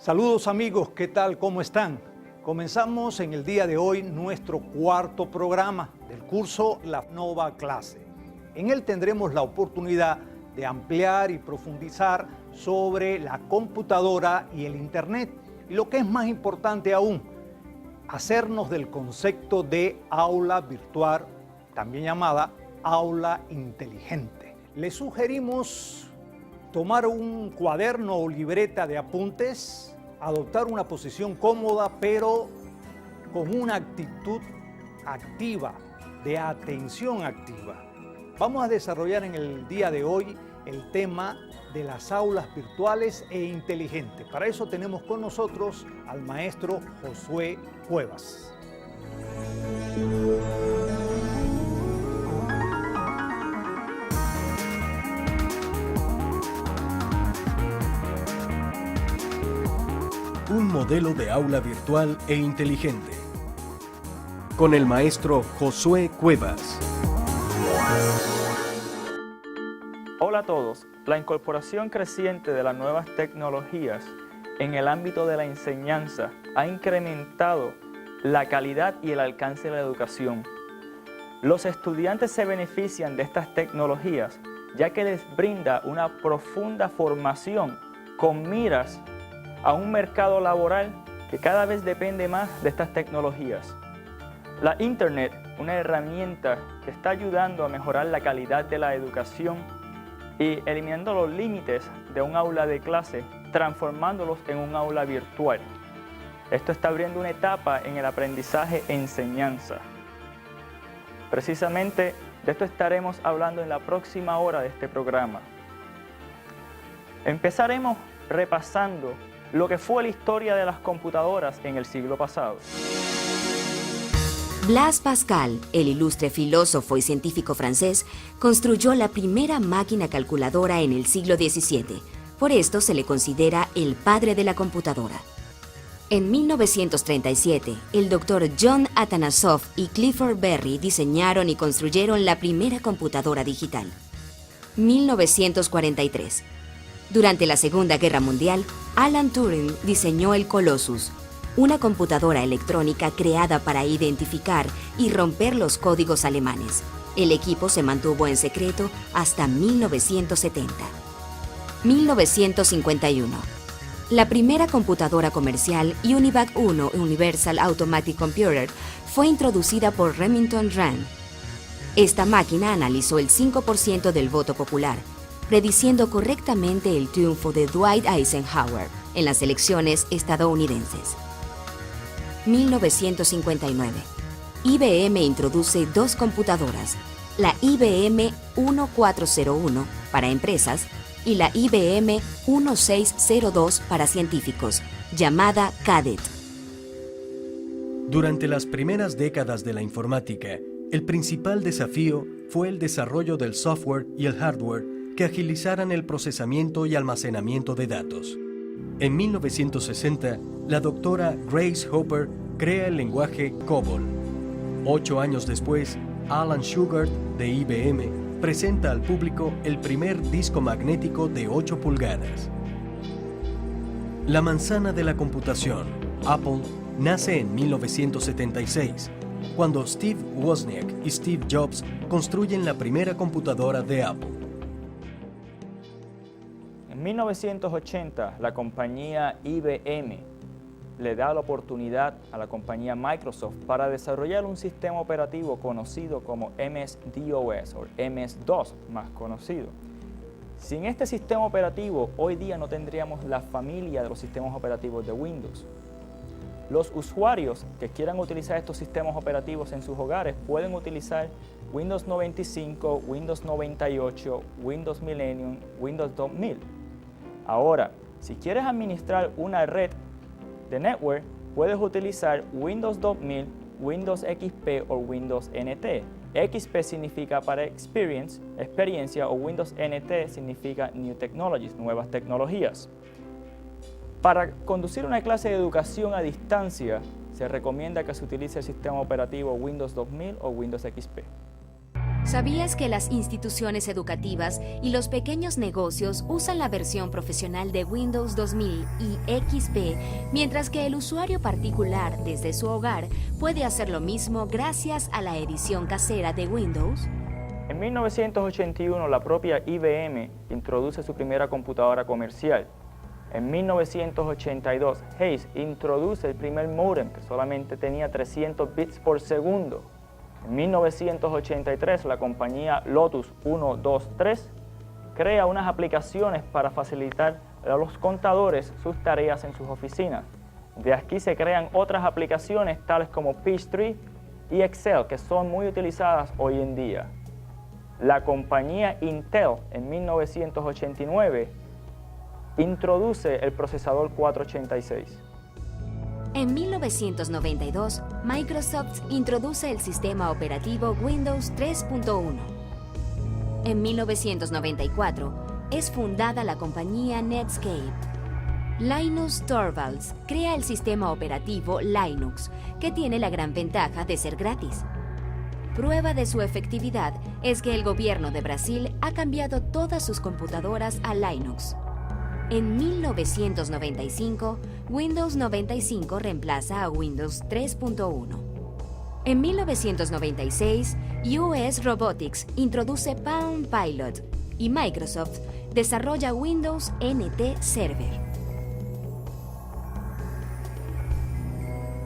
Saludos amigos, ¿qué tal? ¿Cómo están? Comenzamos en el día de hoy nuestro cuarto programa del curso La Nova Clase. En él tendremos la oportunidad de ampliar y profundizar sobre la computadora y el Internet. Y lo que es más importante aún, hacernos del concepto de aula virtual, también llamada aula inteligente. Les sugerimos tomar un cuaderno o libreta de apuntes, adoptar una posición cómoda, pero con una actitud activa, de atención activa. Vamos a desarrollar en el día de hoy el tema de las aulas virtuales e inteligentes. Para eso tenemos con nosotros al maestro Josué Cuevas. Un modelo de aula virtual e inteligente. Con el maestro Josué Cuevas. Hola a todos. La incorporación creciente de las nuevas tecnologías en el ámbito de la enseñanza ha incrementado la calidad y el alcance de la educación. Los estudiantes se benefician de estas tecnologías ya que les brinda una profunda formación con miras a un mercado laboral que cada vez depende más de estas tecnologías. La Internet, una herramienta que está ayudando a mejorar la calidad de la educación y eliminando los límites de un aula de clase, transformándolos en un aula virtual. Esto está abriendo una etapa en el aprendizaje-enseñanza. Precisamente de esto estaremos hablando en la próxima hora de este programa. Empezaremos repasando lo que fue la historia de las computadoras en el siglo pasado. Blaise Pascal, el ilustre filósofo y científico francés, construyó la primera máquina calculadora en el siglo XVII. Por esto se le considera el padre de la computadora. En 1937, el doctor John Atanasoff y Clifford Berry diseñaron y construyeron la primera computadora digital. 1943. Durante la Segunda Guerra Mundial, Alan Turing diseñó el Colossus, una computadora electrónica creada para identificar y romper los códigos alemanes. El equipo se mantuvo en secreto hasta 1970. 1951. La primera computadora comercial, UNIVAC I Universal Automatic Computer, fue introducida por Remington Rand. Esta máquina analizó el 5% del voto popular, prediciendo correctamente el triunfo de Dwight Eisenhower en las elecciones estadounidenses. 1959. IBM introduce dos computadoras, la IBM 1401 para empresas y la IBM 1602 para científicos, llamada Cadet. Durante las primeras décadas de la informática, el principal desafío fue el desarrollo del software y el hardware que agilizaran el procesamiento y almacenamiento de datos. En 1960, la doctora Grace Hopper crea el lenguaje COBOL. 8 años después, Alan Shugart, de IBM, presenta al público el primer disco magnético de 8 pulgadas. La manzana de la computación, Apple, nace en 1976, cuando Steve Wozniak y Steve Jobs construyen la primera computadora de Apple. En 1980, la compañía IBM le da la oportunidad a la compañía Microsoft para desarrollar un sistema operativo conocido como MS-DOS o MS-DOS más conocido. Sin este sistema operativo, hoy día no tendríamos la familia de los sistemas operativos de Windows. Los usuarios que quieran utilizar estos sistemas operativos en sus hogares pueden utilizar Windows 95, Windows 98, Windows Millennium, Windows 2000. Ahora, si quieres administrar una red de network, puedes utilizar Windows 2000, Windows XP o Windows NT. XP significa para experiencia, o Windows NT significa New Technologies, nuevas tecnologías. Para conducir una clase de educación a distancia, se recomienda que se utilice el sistema operativo Windows 2000 o Windows XP. ¿Sabías que las instituciones educativas y los pequeños negocios usan la versión profesional de Windows 2000 y XP, mientras que el usuario particular desde su hogar puede hacer lo mismo gracias a la edición casera de Windows? En 1981, la propia IBM introduce su primera computadora comercial. En 1982, Hayes introduce el primer módem que solamente tenía 300 bits por segundo. En 1983, la compañía Lotus 123 crea unas aplicaciones para facilitar a los contadores sus tareas en sus oficinas. De aquí se crean otras aplicaciones tales como Peachtree y Excel, que son muy utilizadas hoy en día. La compañía Intel, en 1989, introduce el procesador 486. En 1992, Microsoft introduce el sistema operativo Windows 3.1. En 1994, es fundada la compañía Netscape. Linus Torvalds crea el sistema operativo Linux, que tiene la gran ventaja de ser gratis. Prueba de su efectividad es que el gobierno de Brasil ha cambiado todas sus computadoras a Linux. En 1995, Windows 95 reemplaza a Windows 3.1. En 1996, US Robotics introduce Palm Pilot y Microsoft desarrolla Windows NT Server.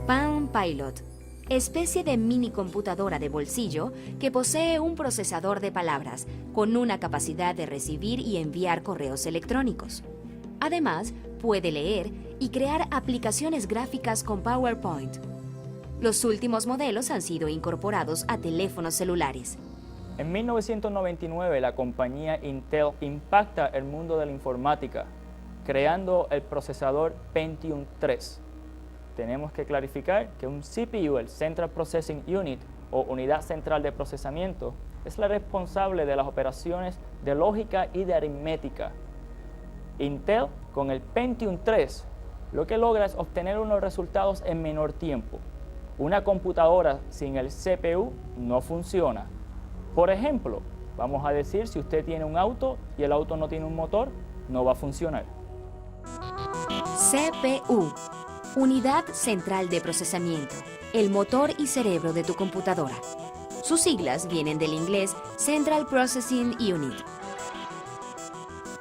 Palm Pilot, especie de mini computadora de bolsillo que posee un procesador de palabras con una capacidad de recibir y enviar correos electrónicos. Además, puede leer y crear aplicaciones gráficas con PowerPoint. Los últimos modelos han sido incorporados a teléfonos celulares. En 1999, la compañía Intel impacta el mundo de la informática, creando el procesador Pentium 3. Tenemos que clarificar que un CPU, el Central Processing Unit o Unidad Central de Procesamiento, es la responsable de las operaciones de lógica y de aritmética. Intel, con el Pentium 3, lo que logra es obtener unos resultados en menor tiempo. Una computadora sin el CPU no funciona. Por ejemplo, vamos a decir, si usted tiene un auto y el auto no tiene un motor, no va a funcionar. CPU, Unidad Central de Procesamiento, el motor y cerebro de tu computadora. Sus siglas vienen del inglés Central Processing Unit.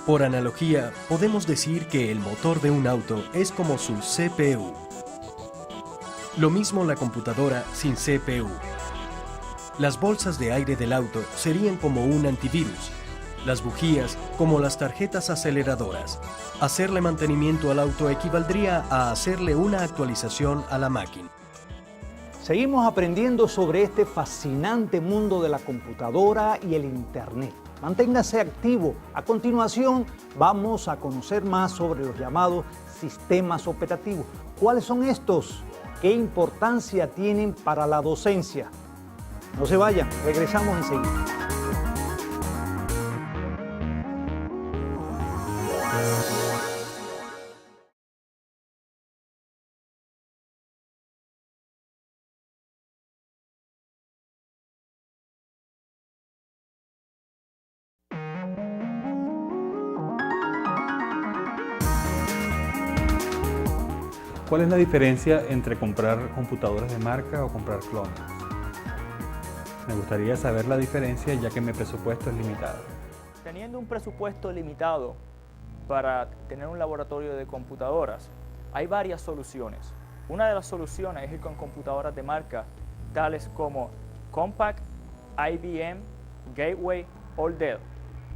Por analogía, podemos decir que el motor de un auto es como su CPU. Lo mismo la computadora sin CPU. Las bolsas de aire del auto serían como un antivirus, las bujías como las tarjetas aceleradoras. Hacerle mantenimiento al auto equivaldría a hacerle una actualización a la máquina. Seguimos aprendiendo sobre este fascinante mundo de la computadora y el Internet. Manténgase activo. A continuación, vamos a conocer más sobre los llamados sistemas operativos. ¿Cuáles son estos? ¿Qué importancia tienen para la docencia? No se vayan, regresamos enseguida. ¿Cuál es la diferencia entre comprar computadoras de marca o comprar clones? Me gustaría saber la diferencia ya que mi presupuesto es limitado. Teniendo un presupuesto limitado para tener un laboratorio de computadoras, hay varias soluciones. Una de las soluciones es ir con computadoras de marca tales como Compaq, IBM, Gateway o Dell.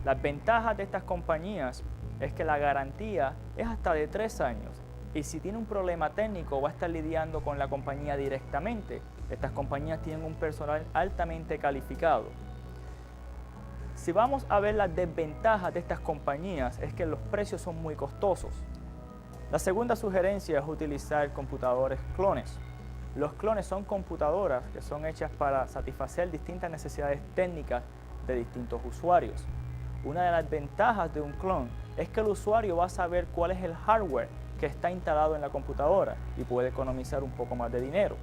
Las ventajas de estas compañías es que la garantía es hasta de 3 años. Y si tiene un problema técnico, va a estar lidiando con la compañía directamente. Estas compañías tienen un personal altamente calificado. Si vamos a ver las desventajas de estas compañías, es que los precios son muy costosos. La segunda sugerencia es utilizar computadores clones. Los clones son computadoras que son hechas para satisfacer distintas necesidades técnicas de distintos usuarios. Una de las ventajas de un clon es que el usuario va a saber cuál es el hardware que está instalado en la computadora y puede economizar un poco más de dinero.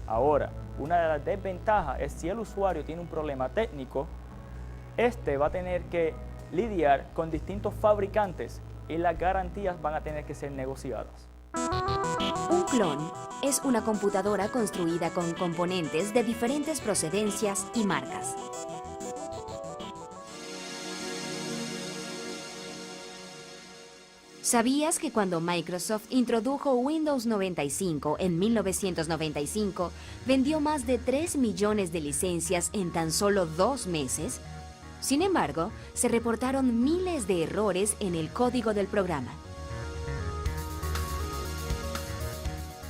Ahora, una de las desventajas es si el usuario tiene un problema técnico, este va a tener que lidiar con distintos fabricantes y las garantías van a tener que ser negociadas. Un clon es una computadora construida con componentes de diferentes procedencias y marcas. ¿Sabías que cuando Microsoft introdujo Windows 95 en 1995, vendió más de 3 millones de licencias en tan solo 2 meses? Sin embargo, se reportaron miles de errores en el código del programa.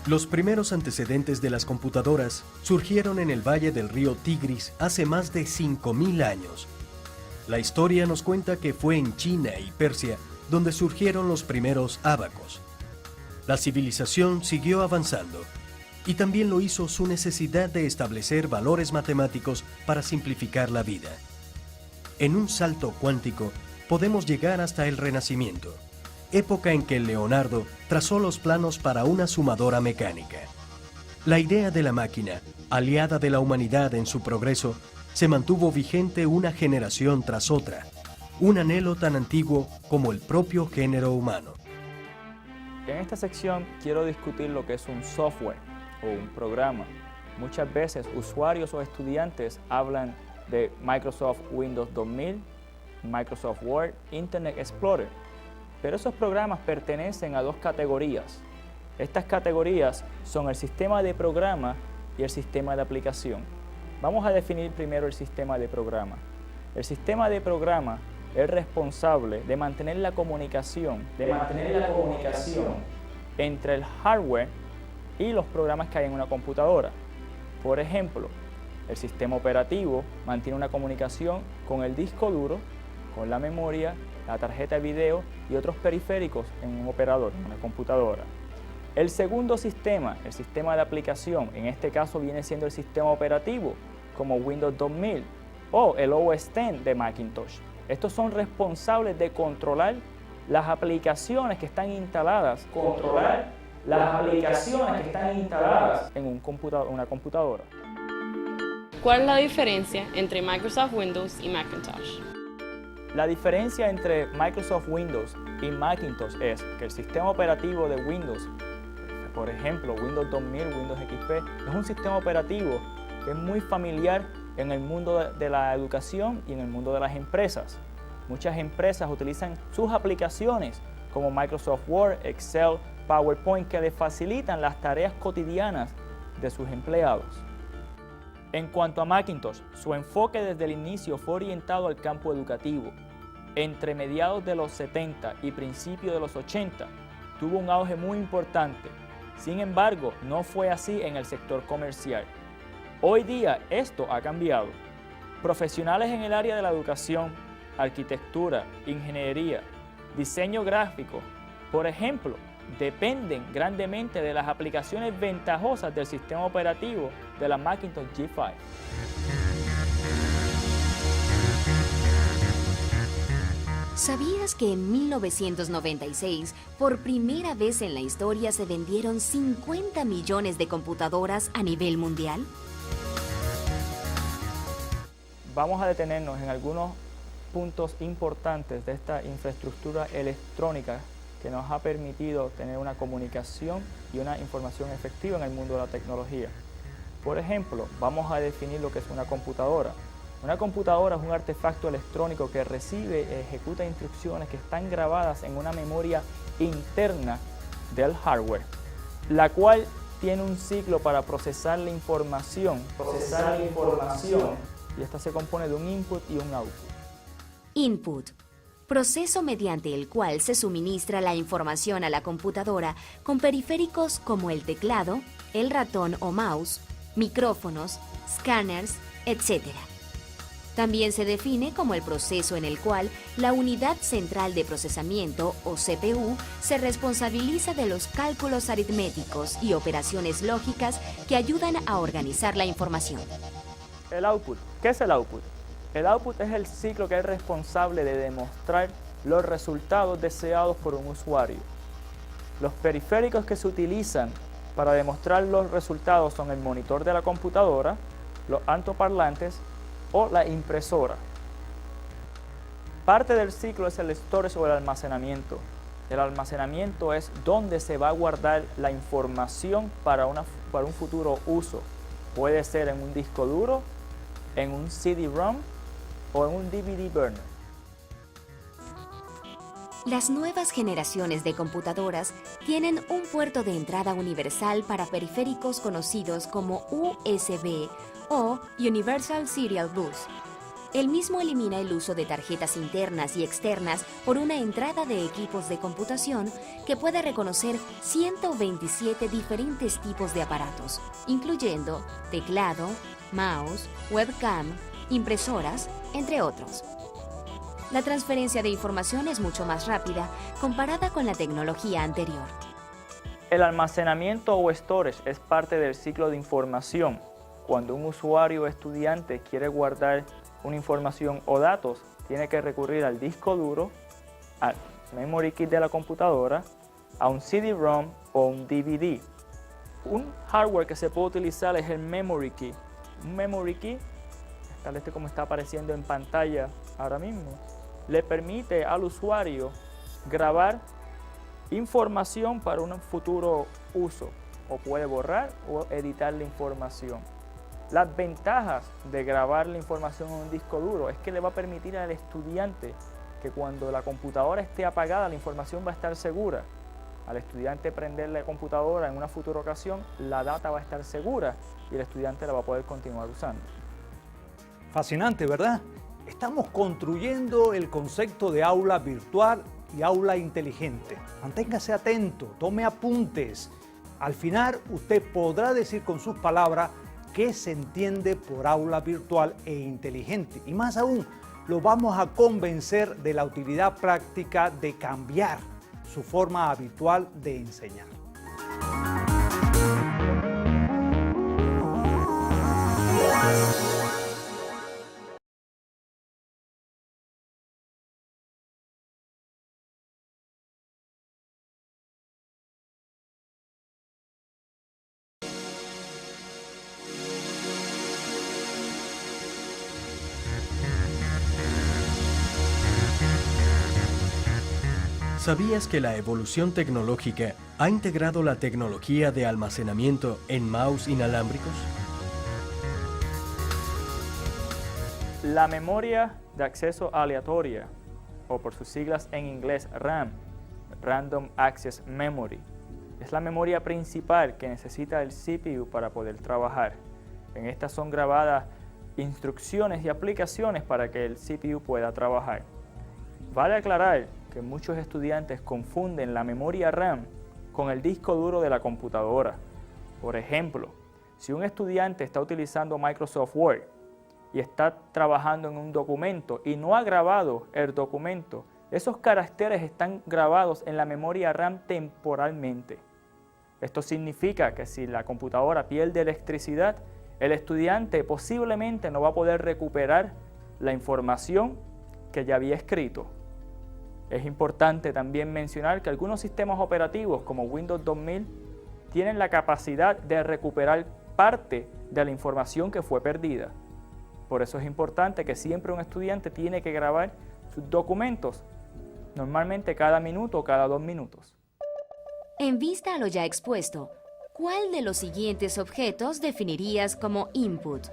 Los primeros antecedentes de las computadoras surgieron en el valle del río Tigris hace más de 5.000 años. La historia nos cuenta que fue en China y Persia donde surgieron los primeros ábacos. La civilización siguió avanzando y también lo hizo su necesidad de establecer valores matemáticos para simplificar la vida. En un salto cuántico podemos llegar hasta el Renacimiento, época en que Leonardo trazó los planos para una sumadora mecánica. La idea de la máquina, aliada de la humanidad en su progreso, se mantuvo vigente una generación tras otra, un anhelo tan antiguo como el propio género humano. En esta sección quiero discutir lo que es un software o un programa. Muchas veces usuarios o estudiantes hablan de Microsoft Windows 2000, Microsoft Word, Internet Explorer, pero esos programas pertenecen a dos categorías. Estas categorías son el sistema de programa y el sistema de aplicación. Vamos a definir primero el sistema de programa. El sistema de programa es responsable de mantener la comunicación entre el hardware y los programas que hay en una computadora. Por ejemplo, el sistema operativo mantiene una comunicación con el disco duro, con la memoria, la tarjeta de video y otros periféricos en un operador, en una computadora. El segundo sistema, el sistema de aplicación, en este caso viene siendo el sistema operativo, como Windows 2000 o el OS X de Macintosh. Estos son responsables de controlar las aplicaciones que están instaladas, en una computadora. ¿Cuál es la diferencia entre Microsoft Windows y Macintosh? La diferencia entre Microsoft Windows y Macintosh es que el sistema operativo de Windows, por ejemplo, Windows 2000, Windows XP, es un sistema operativo que es muy familiar en el mundo de la educación y en el mundo de las empresas. Muchas empresas utilizan sus aplicaciones como Microsoft Word, Excel, PowerPoint, que les facilitan las tareas cotidianas de sus empleados. En cuanto a Macintosh, su enfoque desde el inicio fue orientado al campo educativo. Entre mediados de los 70 y principios de los 80, tuvo un auge muy importante. Sin embargo, no fue así en el sector comercial. Hoy día esto ha cambiado. Profesionales en el área de la educación, arquitectura, ingeniería, diseño gráfico, por ejemplo, dependen grandemente de las aplicaciones ventajosas del sistema operativo de la Macintosh G5. ¿Sabías que en 1996, por primera vez en la historia, se vendieron 50 millones de computadoras a nivel mundial? Vamos a detenernos en algunos puntos importantes de esta infraestructura electrónica que nos ha permitido tener una comunicación y una información efectiva en el mundo de la tecnología. Por ejemplo, vamos a definir lo que es una computadora. Una computadora es un artefacto electrónico que recibe y ejecuta instrucciones que están grabadas en una memoria interna del hardware, la cual tiene un ciclo para procesar la información, y esta se compone de un input y un output. Input. Proceso mediante el cual se suministra la información a la computadora con periféricos como el teclado, el ratón o mouse, micrófonos, scanners, etc. También se define como el proceso en el cual la unidad central de procesamiento, o CPU, se responsabiliza de los cálculos aritméticos y operaciones lógicas que ayudan a organizar la información. El output. ¿Qué es el output? El output es el ciclo que es responsable de demostrar los resultados deseados por un usuario. Los periféricos que se utilizan para demostrar los resultados son el monitor de la computadora, los altoparlantes o la impresora. Parte del ciclo es el storage o el almacenamiento. El almacenamiento es donde se va a guardar la información para un futuro uso. Puede ser en un disco duro, en un CD-ROM o en un DVD burner. Las nuevas generaciones de computadoras tienen un puerto de entrada universal para periféricos conocidos como USB o Universal Serial Bus. El mismo elimina el uso de tarjetas internas y externas por una entrada de equipos de computación que puede reconocer 127 diferentes tipos de aparatos, incluyendo teclado, mouse, webcam, impresoras, entre otros. La transferencia de información es mucho más rápida comparada con la tecnología anterior. El almacenamiento o storage es parte del ciclo de información. Cuando un usuario o estudiante quiere guardar una información o datos, tiene que recurrir al disco duro, al memory kit de la computadora, a un CD-ROM o un DVD. Un hardware que se puede utilizar es el memory key. Un memory key, tal como está apareciendo en pantalla ahora mismo, le permite al usuario grabar información para un futuro uso, o puede borrar o editar la información. Las ventajas de grabar la información en un disco duro es que le va a permitir al estudiante que cuando la computadora esté apagada, la información va a estar segura. Al estudiante prender la computadora en una futura ocasión, la data va a estar segura y el estudiante la va a poder continuar usando. Fascinante, ¿verdad? Estamos construyendo el concepto de aula virtual y aula inteligente. Manténgase atento, tome apuntes. Al final, usted podrá decir con sus palabras qué se entiende por aula virtual e inteligente. Y más aún, lo vamos a convencer de la utilidad práctica de cambiar su forma habitual de enseñar. ¿Sabías que la evolución tecnológica ha integrado la tecnología de almacenamiento en mouse inalámbricos? La memoria de acceso aleatoria, o por sus siglas en inglés RAM, Random Access Memory, es la memoria principal que necesita el CPU para poder trabajar. En esta son grabadas instrucciones y aplicaciones para que el CPU pueda trabajar. Vale aclarar que muchos estudiantes confunden la memoria RAM con el disco duro de la computadora. Por ejemplo, si un estudiante está utilizando Microsoft Word y está trabajando en un documento y no ha grabado el documento, esos caracteres están grabados en la memoria RAM temporalmente. Esto significa que si la computadora pierde electricidad, el estudiante posiblemente no va a poder recuperar la información que ya había escrito. Es importante también mencionar que algunos sistemas operativos como Windows 2000 tienen la capacidad de recuperar parte de la información que fue perdida. Por eso es importante que siempre un estudiante tiene que grabar sus documentos, normalmente cada minuto o cada 2 minutos. En vista a lo ya expuesto, ¿cuál de los siguientes objetos definirías como input?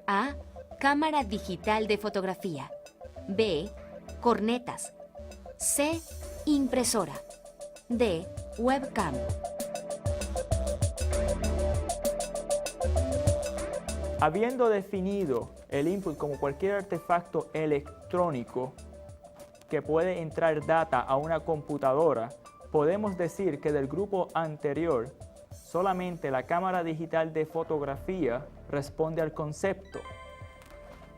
A. Cámara digital de fotografía. B. Cornetas. C. Impresora. D. Webcam. Habiendo definido el input como cualquier artefacto electrónico que puede entrar data a una computadora, podemos decir que del grupo anterior, solamente la cámara digital de fotografía responde al concepto.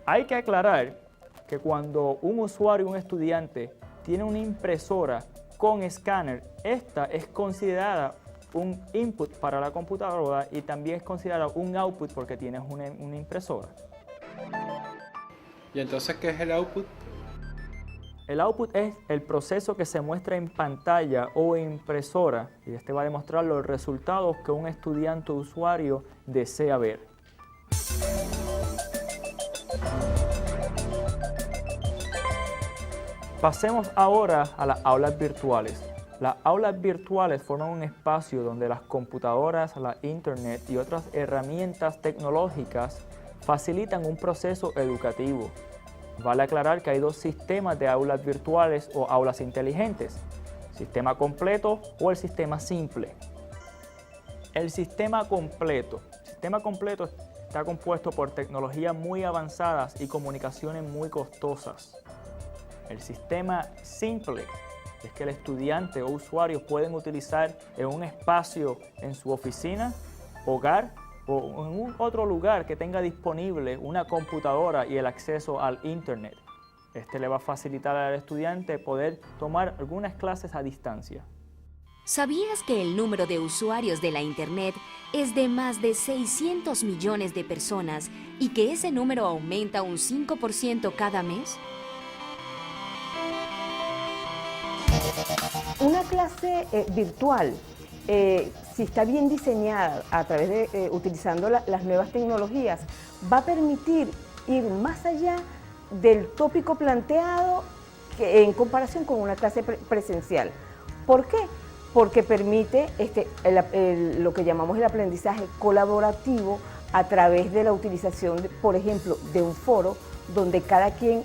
Hay que aclarar que cuando un usuario, un estudiante, tiene una impresora con escáner, esta es considerada un input para la computadora y también es considerada un output porque tienes una impresora. ¿Y entonces qué es el output? El output es el proceso que se muestra en pantalla o en impresora y este va a demostrar los resultados que un estudiante o usuario desea ver. Pasemos ahora a las aulas virtuales. Las aulas virtuales forman un espacio donde las computadoras, la internet y otras herramientas tecnológicas facilitan un proceso educativo. Vale aclarar que hay dos sistemas de aulas virtuales o aulas inteligentes, sistema completo o el sistema simple. El sistema completo está compuesto por tecnologías muy avanzadas y comunicaciones muy costosas. El sistema simple es que el estudiante o usuario pueden utilizar en un espacio en su oficina, hogar o en un otro lugar que tenga disponible una computadora y el acceso al internet. Este le va a facilitar al estudiante poder tomar algunas clases a distancia. ¿Sabías que el número de usuarios de la internet es de más de 600 millones de personas y que ese número aumenta un 5% cada mes? Una clase virtual, si está bien diseñada a través de utilizando las nuevas tecnologías, va a permitir ir más allá del tópico planteado en comparación con una clase presencial. ¿Por qué? Porque permite lo que llamamos el aprendizaje colaborativo a través de la utilización, por ejemplo, de un foro donde cada quien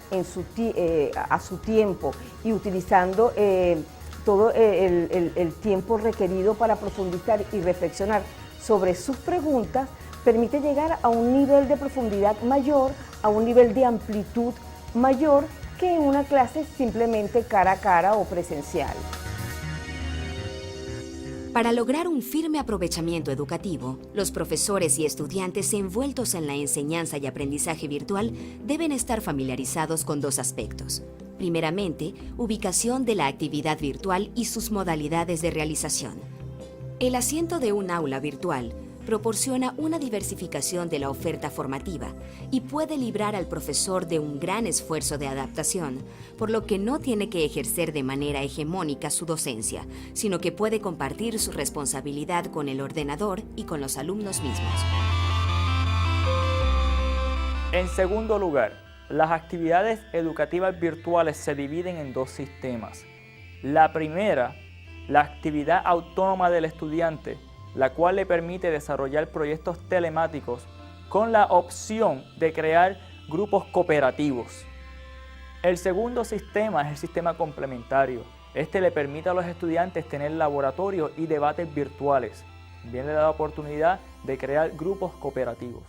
a su tiempo y utilizando todo el tiempo requerido para profundizar y reflexionar sobre sus preguntas, permite llegar a un nivel de profundidad mayor, a un nivel de amplitud mayor que en una clase simplemente cara a cara o presencial. Para lograr un firme aprovechamiento educativo, los profesores y estudiantes envueltos en la enseñanza y aprendizaje virtual deben estar familiarizados con dos aspectos. Primeramente, ubicación de la actividad virtual y sus modalidades de realización. El asiento de un aula virtual proporciona una diversificación de la oferta formativa y puede librar al profesor de un gran esfuerzo de adaptación, por lo que no tiene que ejercer de manera hegemónica su docencia, sino que puede compartir su responsabilidad con el ordenador y con los alumnos mismos. En segundo lugar, las actividades educativas virtuales se dividen en dos sistemas. La primera, la actividad autónoma del estudiante, la cual le permite desarrollar proyectos telemáticos con la opción de crear grupos cooperativos. El segundo sistema es el sistema complementario. Este le permite a los estudiantes tener laboratorios y debates virtuales. También le da la oportunidad de crear grupos cooperativos.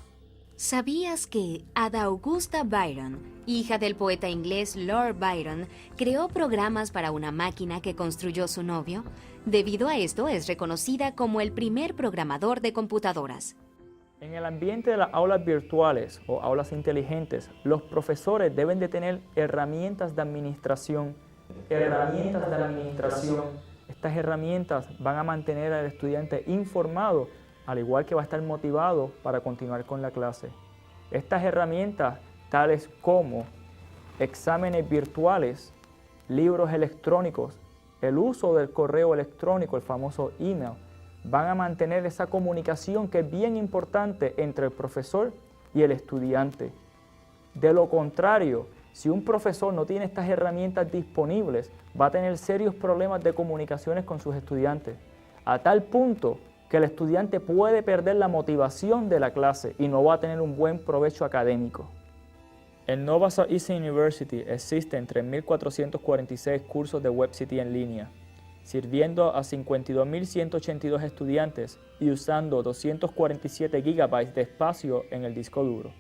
¿Sabías que Ada Augusta Byron, hija del poeta inglés Lord Byron, creó programas para una máquina que construyó su novio? Debido a esto, es reconocida como el primer programador de computadoras. En el ambiente de las aulas virtuales o aulas inteligentes, los profesores deben de tener herramientas de administración. Estas herramientas van a mantener al estudiante informado, al igual que va a estar motivado para continuar con la clase. Estas herramientas, tales como exámenes virtuales, libros electrónicos, el uso del correo electrónico, el famoso email, van a mantener esa comunicación que es bien importante entre el profesor y el estudiante. De lo contrario, si un profesor no tiene estas herramientas disponibles, va a tener serios problemas de comunicaciones con sus estudiantes, a tal punto que el estudiante puede perder la motivación de la clase y no va a tener un buen provecho académico. En Nova Southeastern University existen 3.446 cursos de WebCT en línea, sirviendo a 52.182 estudiantes y usando 247 GB de espacio en el disco duro.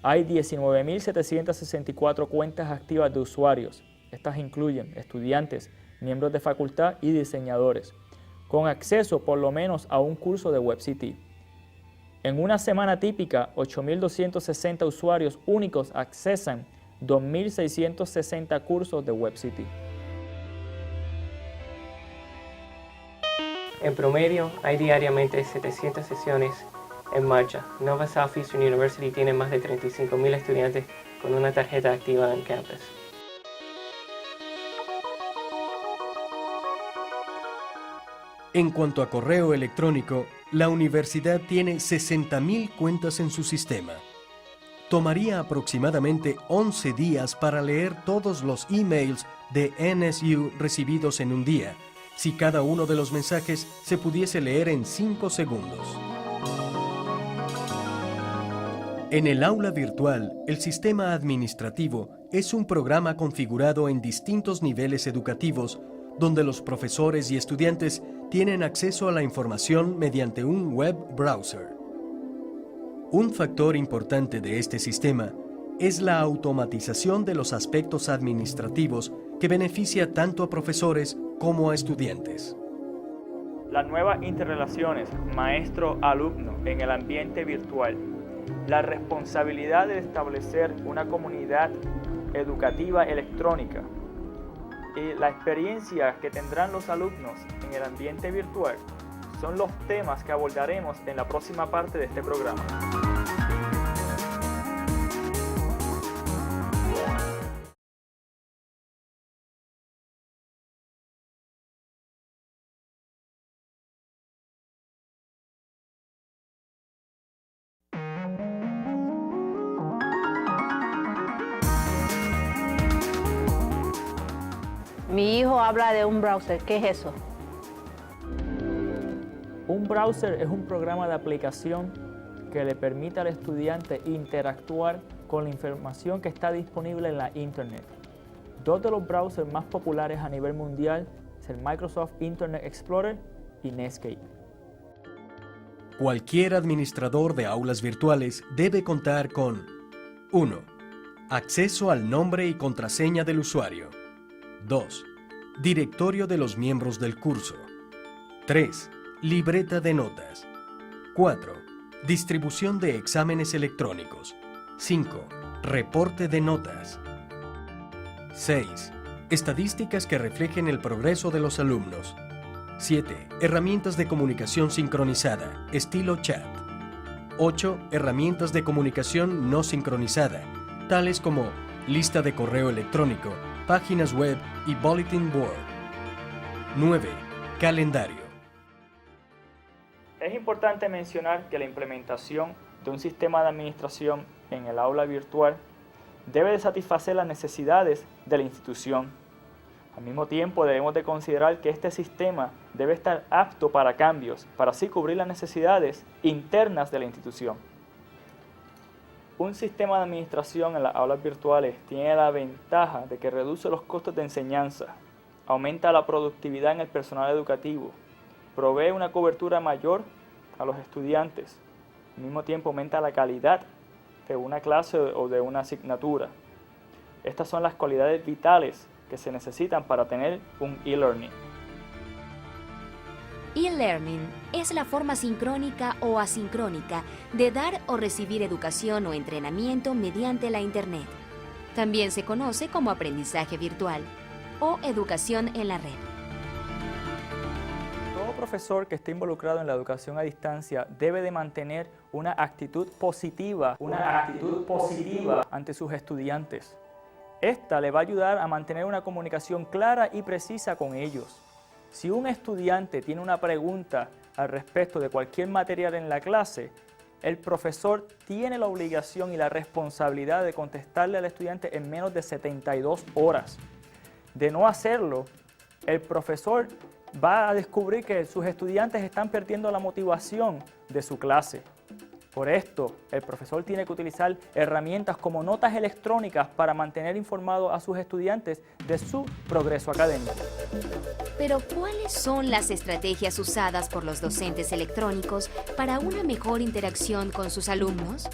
Hay 19.764 cuentas activas de usuarios. Estas incluyen estudiantes, miembros de facultad y diseñadores, con acceso por lo menos a un curso de WebCT. En una semana típica, 8.260 usuarios únicos accesan 2.660 cursos de WebCT. En promedio, hay diariamente 700 sesiones en marcha. Nova Southeastern University tiene más de 35.000 estudiantes con una tarjeta activa en campus. En cuanto a correo electrónico, la universidad tiene 60.000 cuentas en su sistema. tomaría aproximadamente 11 días para leer todos los emails de NSU recibidos en un día, si cada uno de los mensajes se pudiese leer en 5 segundos. En el aula virtual, el sistema administrativo es un programa configurado en distintos niveles educativos donde los profesores y estudiantes tienen acceso a la información mediante un web browser. Un factor importante de este sistema es la automatización de los aspectos administrativos que beneficia tanto a profesores como a estudiantes. Las nuevas interrelaciones maestro-alumno en el ambiente virtual, la responsabilidad de establecer una comunidad educativa electrónica y la experiencia que tendrán los alumnos en el ambiente virtual son los temas que abordaremos en la próxima parte de este programa. Mi hijo habla de un browser. ¿Qué es eso? Un browser es un programa de aplicación que le permite al estudiante interactuar con la información que está disponible en la Internet. Dos de los browsers más populares a nivel mundial son el Microsoft Internet Explorer y Netscape. Cualquier administrador de aulas virtuales debe contar con 1. Acceso al nombre y contraseña del usuario. 2. Directorio de los miembros del curso. 3. Libreta de notas. 4. Distribución de exámenes electrónicos. 5. Reporte de notas. 6. Estadísticas que reflejen el progreso de los alumnos. 7. Herramientas de comunicación sincronizada, estilo chat. 8. Herramientas de comunicación no sincronizada, tales como lista de correo electrónico, páginas web y bulletin board. 9. Calendario. Es importante mencionar que la implementación de un sistema de administración en el aula virtual debe de satisfacer las necesidades de la institución. Al mismo tiempo, debemos de considerar que este sistema debe estar apto para cambios, para así cubrir las necesidades internas de la institución. Un sistema de administración en las aulas virtuales tiene la ventaja de que reduce los costos de enseñanza, aumenta la productividad en el personal educativo, provee una cobertura mayor a los estudiantes, al mismo tiempo aumenta la calidad de una clase o de una asignatura. Estas son las cualidades vitales que se necesitan para tener un e-learning. E-learning es la forma sincrónica o asincrónica de dar o recibir educación o entrenamiento mediante la Internet. También se conoce como aprendizaje virtual o educación en la red. Todo profesor que esté involucrado en la educación a distancia debe de mantener una actitud positiva ante sus estudiantes. Esta le va a ayudar a mantener una comunicación clara y precisa con ellos. Si un estudiante tiene una pregunta al respecto de cualquier material en la clase, el profesor tiene la obligación y la responsabilidad de contestarle al estudiante en menos de 72 horas. De no hacerlo, el profesor va a descubrir que sus estudiantes están perdiendo la motivación de su clase. Por esto, el profesor tiene que utilizar herramientas como notas electrónicas para mantener informados a sus estudiantes de su progreso académico. Pero, ¿cuáles son las estrategias usadas por los docentes electrónicos para una mejor interacción con sus alumnos?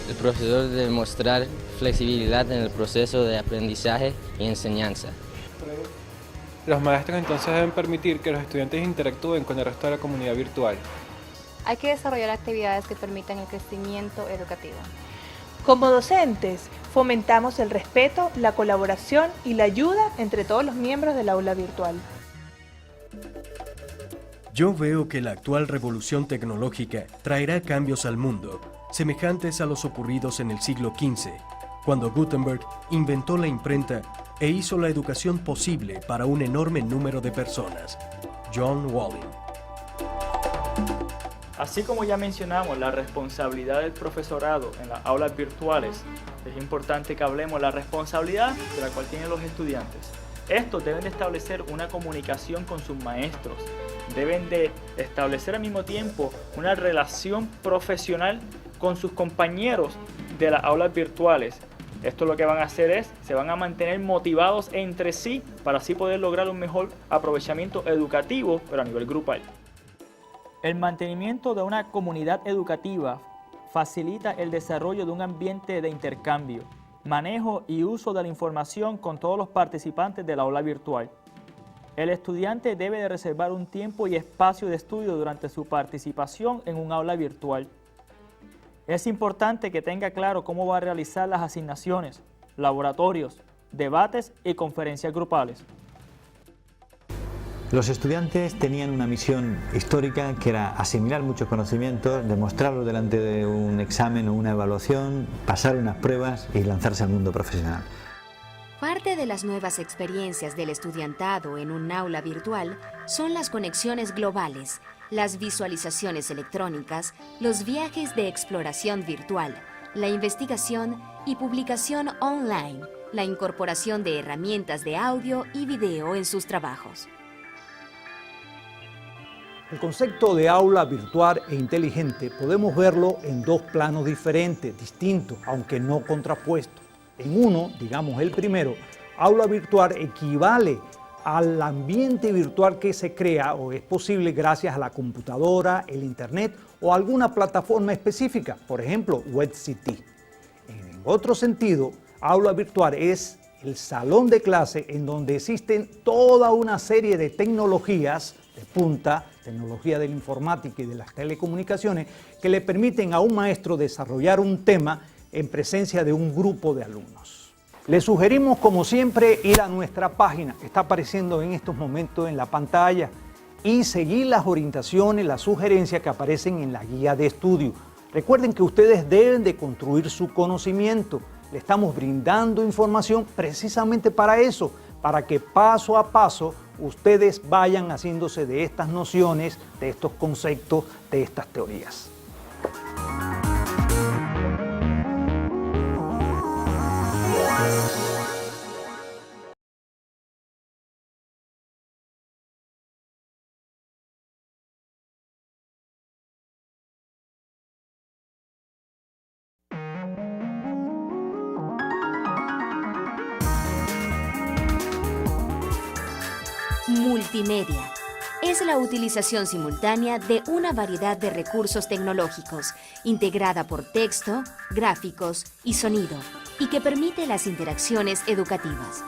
El profesor debe mostrar flexibilidad en el proceso de aprendizaje y enseñanza. Los maestros entonces deben permitir que los estudiantes interactúen con el resto de la comunidad virtual. Hay que desarrollar actividades que permitan el crecimiento educativo. Como docentes, fomentamos el respeto, la colaboración y la ayuda entre todos los miembros del aula virtual. Yo veo que la actual revolución tecnológica traerá cambios al mundo, semejantes a los ocurridos en el siglo XV, cuando Gutenberg inventó la imprenta e hizo la educación posible para un enorme número de personas. John Walling. Así como ya mencionamos la responsabilidad del profesorado en las aulas virtuales, es importante que hablemos de la responsabilidad de la cual tienen los estudiantes. Estos deben de establecer una comunicación con sus maestros, deben de establecer al mismo tiempo una relación profesional con sus compañeros de las aulas virtuales. Esto lo que van a hacer es, se van a mantener motivados entre sí para así poder lograr un mejor aprovechamiento educativo, pero a nivel grupal. El mantenimiento de una comunidad educativa facilita el desarrollo de un ambiente de intercambio, manejo y uso de la información con todos los participantes del aula virtual. El estudiante debe de reservar un tiempo y espacio de estudio durante su participación en un aula virtual. Es importante que tenga claro cómo va a realizar las asignaciones, laboratorios, debates y conferencias grupales. Los estudiantes tenían una misión histórica que era asimilar muchos conocimientos, demostrarlos delante de un examen o una evaluación, pasar unas pruebas y lanzarse al mundo profesional. Parte de las nuevas experiencias del estudiantado en un aula virtual son las conexiones globales, las visualizaciones electrónicas, los viajes de exploración virtual, la investigación y publicación online, la incorporación de herramientas de audio y video en sus trabajos. El concepto de aula virtual e inteligente podemos verlo en dos planos diferentes, distintos, aunque no contrapuestos. En uno, digamos el primero, aula virtual equivale al ambiente virtual que se crea o es posible gracias a la computadora, el internet o alguna plataforma específica, por ejemplo, WebCT. En otro sentido, aula virtual es el salón de clase en donde existen toda una serie de tecnologías de punta, tecnología de la informática y de las telecomunicaciones, que le permiten a un maestro desarrollar un tema en presencia de un grupo de alumnos. Les sugerimos, como siempre, ir a nuestra página, que está apareciendo en estos momentos en la pantalla, y seguir las orientaciones, las sugerencias que aparecen en la guía de estudio. Recuerden que ustedes deben de construir su conocimiento. Le estamos brindando información precisamente para eso, para que paso a paso ustedes vayan haciéndose de estas nociones, de estos conceptos, de estas teorías. Multimedia es la utilización simultánea de una variedad de recursos tecnológicos, integrada por texto, gráficos y sonido, y que permite las interacciones educativas.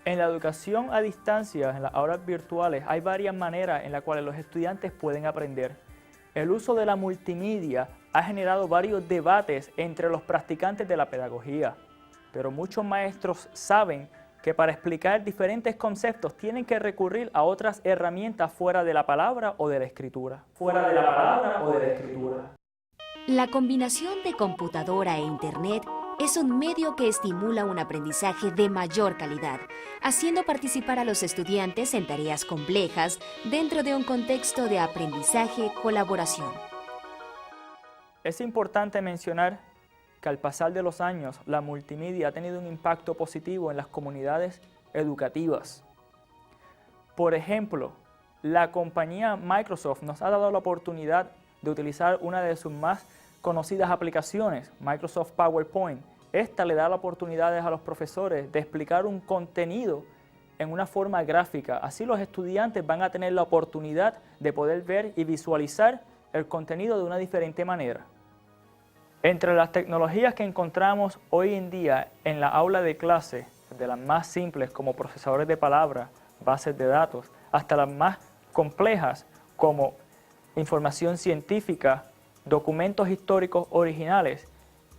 En la educación a distancia, en las aulas virtuales, hay varias maneras en las cuales los estudiantes pueden aprender. El uso de la multimedia ha generado varios debates entre los practicantes de la pedagogía, pero muchos maestros saben que para explicar diferentes conceptos tienen que recurrir a otras herramientas fuera de la palabra o de la escritura. La combinación de computadora e Internet es un medio que estimula un aprendizaje de mayor calidad, haciendo participar a los estudiantes en tareas complejas dentro de un contexto de aprendizaje-colaboración. Es importante mencionar que al pasar de los años, la multimedia ha tenido un impacto positivo en las comunidades educativas. Por ejemplo, la compañía Microsoft nos ha dado la oportunidad de utilizar una de sus más conocidas aplicaciones, Microsoft PowerPoint. Esta le da la oportunidad a los profesores de explicar un contenido en una forma gráfica. Así los estudiantes van a tener la oportunidad de poder ver y visualizar el contenido de una diferente manera. Entre las tecnologías que encontramos hoy en día en la aula de clase, de las más simples como procesadores de palabras, bases de datos, hasta las más complejas como información científica, documentos históricos originales,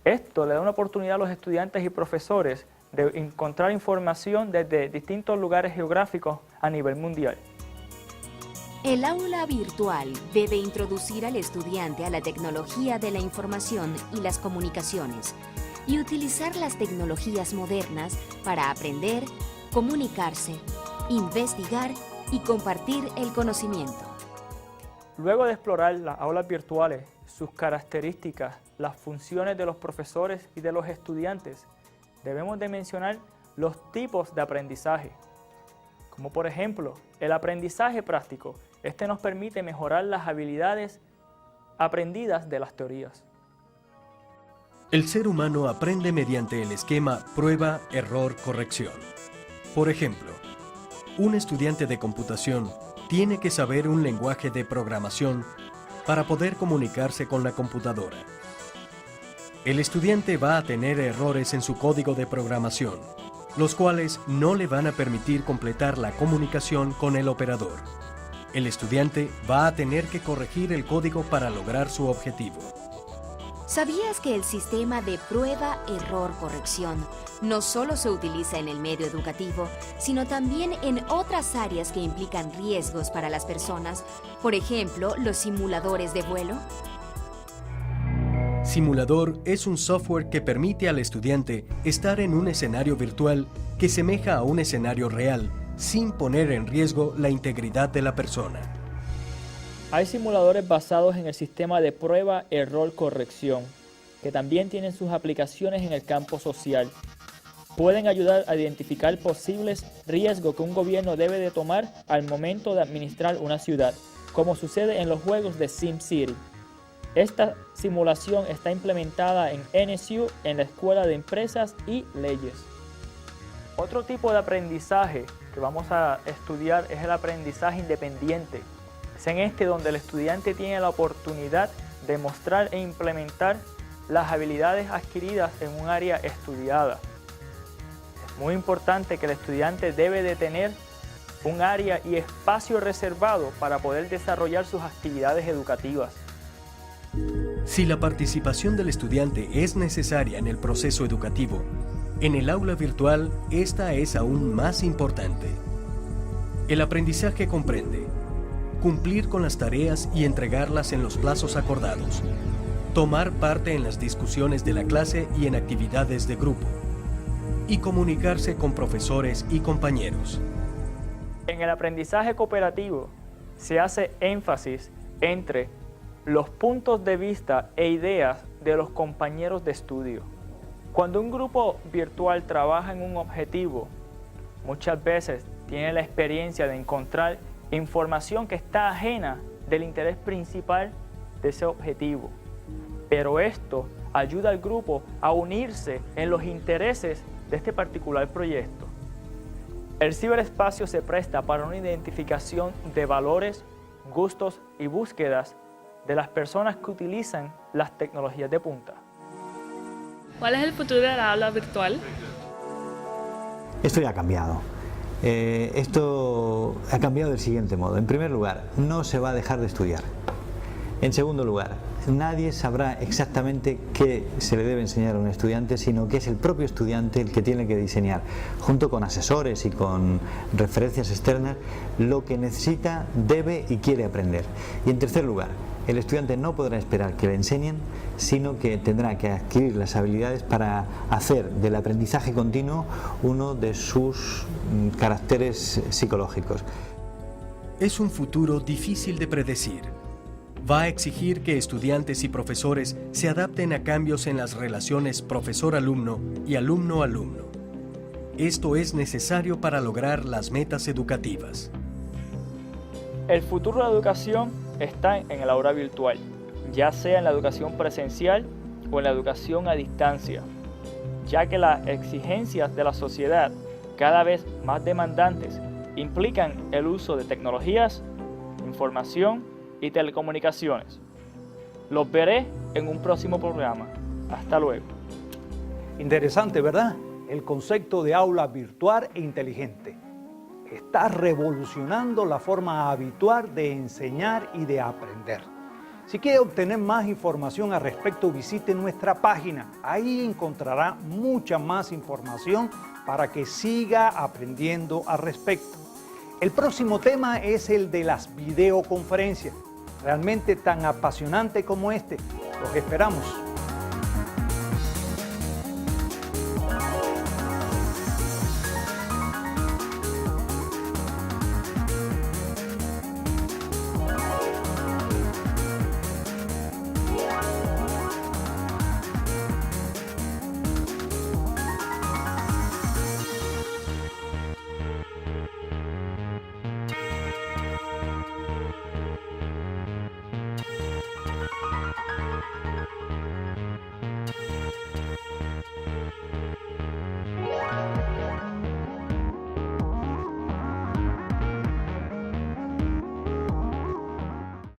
esto le da una oportunidad a los estudiantes y profesores de encontrar información desde distintos lugares geográficos a nivel mundial. El aula virtual debe introducir al estudiante a la tecnología de la información y las comunicaciones y utilizar las tecnologías modernas para aprender, comunicarse, investigar y compartir el conocimiento. Luego de explorar las aulas virtuales, sus características, las funciones de los profesores y de los estudiantes, debemos de mencionar los tipos de aprendizaje, como por ejemplo el aprendizaje práctico. Este nos permite mejorar las habilidades aprendidas de las teorías. El ser humano aprende mediante el esquema prueba, error, corrección. Por ejemplo, un estudiante de computación tiene que saber un lenguaje de programación para poder comunicarse con la computadora. El estudiante va a tener errores en su código de programación, los cuales no le van a permitir completar la comunicación con el operador. El estudiante va a tener que corregir el código para lograr su objetivo. ¿Sabías que el sistema de prueba, error, corrección no solo se utiliza en el medio educativo, sino también en otras áreas que implican riesgos para las personas? Por ejemplo, los simuladores de vuelo. Simulador es un software que permite al estudiante estar en un escenario virtual que semeja a un escenario real, sin poner en riesgo la integridad de la persona. Hay simuladores basados en el sistema de prueba, error, corrección, que también tienen sus aplicaciones en el campo social. Pueden ayudar a identificar posibles riesgos que un gobierno debe de tomar al momento de administrar una ciudad, como sucede en los juegos de SimCity. Esta simulación está implementada en NSU, en la Escuela de Empresas y Leyes. Otro tipo de aprendizaje que vamos a estudiar es el aprendizaje independiente. Es en este donde el estudiante tiene la oportunidad de mostrar e implementar las habilidades adquiridas en un área estudiada. Es muy importante que el estudiante debe de tener un área y espacio reservado para poder desarrollar sus actividades educativas. Si la participación del estudiante es necesaria en el proceso educativo, en el aula virtual esta es aún más importante. El aprendizaje comprende cumplir con las tareas y entregarlas en los plazos acordados, tomar parte en las discusiones de la clase y en actividades de grupo, y comunicarse con profesores y compañeros. En el aprendizaje cooperativo se hace énfasis entre los puntos de vista e ideas de los compañeros de estudio. Cuando un grupo virtual trabaja en un objetivo, muchas veces tiene la experiencia de encontrar información que está ajena del interés principal de ese objetivo. Pero esto ayuda al grupo a unirse en los intereses de este particular proyecto. El ciberespacio se presta para una identificación de valores, gustos y búsquedas de las personas que utilizan las tecnologías de punta. ¿Cuál es el futuro de la aula virtual? Esto ya ha cambiado. Esto ha cambiado del siguiente modo. En primer lugar, no se va a dejar de estudiar. En segundo lugar, nadie sabrá exactamente qué se le debe enseñar a un estudiante, sino que es el propio estudiante el que tiene que diseñar, junto con asesores y con referencias externas, lo que necesita, debe y quiere aprender. Y en tercer lugar, el estudiante no podrá esperar que le enseñen, sino que tendrá que adquirir las habilidades para hacer del aprendizaje continuo uno de sus caracteres psicológicos. Es un futuro difícil de predecir. Va a exigir que estudiantes y profesores se adapten a cambios en las relaciones profesor-alumno y alumno-alumno. Esto es necesario para lograr las metas educativas. El futuro de la educación está en el aula virtual, ya sea en la educación presencial o en la educación a distancia, ya que las exigencias de la sociedad, cada vez más demandantes, implican el uso de tecnologías, información y telecomunicaciones. Los veré en un próximo programa. Hasta luego. Interesante, ¿verdad? El concepto de aula virtual e inteligente. Está revolucionando la forma habitual de enseñar y de aprender. Si quiere obtener más información al respecto, visite nuestra página. Ahí encontrará mucha más información para que siga aprendiendo al respecto. El próximo tema es el de las videoconferencias, realmente tan apasionante como este. Los esperamos.